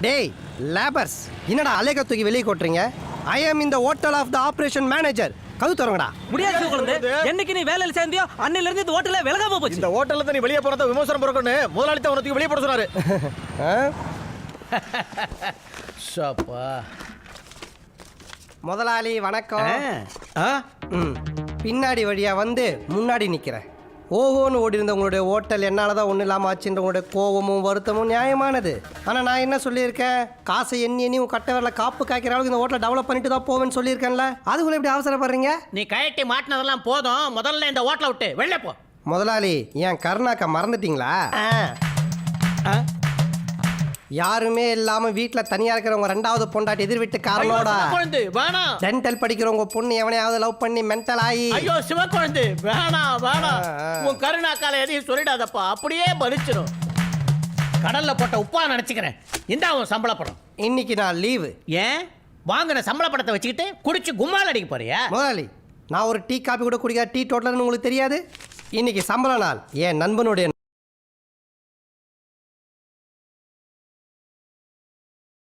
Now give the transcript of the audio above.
டேய் லேபர்ஸ், என்னடா அலேக தூக்கி வெளியே கொட்டுறீங்க? ஐ ஆம் இந்த hotel of the operation manager. கது தரங்கடா. முடியாது குழந்தை. என்னைக்கு நீ வேலையில சேர்ந்தியோ அன்னையில இருந்து இந்த ஹோட்டல்ல விலகாம போச்சு. இந்த ஹோட்டல்ல தான் நீ வெளியே போறத விமர்சனம் போறக்கன்னு முதலாளி தான் உனக்கு வெளியே போட சொன்னாரு. ஷாப்பா. முதலாளி வணக்கம். பின்னாடி வழியா வந்து முன்னாடி நிக்கிறேன். ஓஹோன்னு ஓடி இருந்த உங்களுடைய ஹோட்டல் என்னால் தான் ஒன்றும் இல்லாமல் ஆச்சுன்ற உங்களுடைய கோபமும் வருத்தமும் நியாயமானது. ஆனால் நான் என்ன சொல்லியிருக்கேன்? காசை எண்ணி உன் கட்ட வரல காப்பு காய்க்கிற அளவுக்கு இந்த ஹோட்டலை டெவலப் பண்ணிட்டு தான் போவேன்னு சொல்லியிருக்கேன்ல. அதுக்குள்ள எப்படி அவசரப்படுறீங்க? நீ கயட்டி மாட்டினதெல்லாம் போதும். முதல்ல இந்த ஹோட்டலை விட்டு வெளில போ. முதலாளி, என் கருணாக்கா மறந்துட்டீங்களா? யாருமே இல்லாம வீட்டுல தனியா இருக்கிறவங்க ரெண்டாவது பொண்டாட்டி எதிர் வீட்டு காரணோட டென்டல் படிக்கிறவங்க பொண்ணு எவனையாவது லவ் பண்ணி மென்டல் ஆகி. ஐயோ சிவக்குழந்தை, வேணாம் வேணாம். உன் கருணாக்கால எதையும் சொல்லிடாதப்பா, அப்படியே பலிச்சிடும். கடல்ல போட்ட உப்பா நினைச்சுக்கிறேன். இந்த அவன் சம்பள படம். இன்னைக்கு நான் லீவு. ஏன்? வாங்கின சம்பள படத்தை வச்சுக்கிட்டு குடிச்சு கும்மால் அடிக்க போறியா? முதலாளி, நான் ஒரு டீ காபி கூட குடிக்காத டீ டோட்டல்னு உங்களுக்கு தெரியாது. இன்னைக்கு சம்பள நாள். என் நண்பனுடைய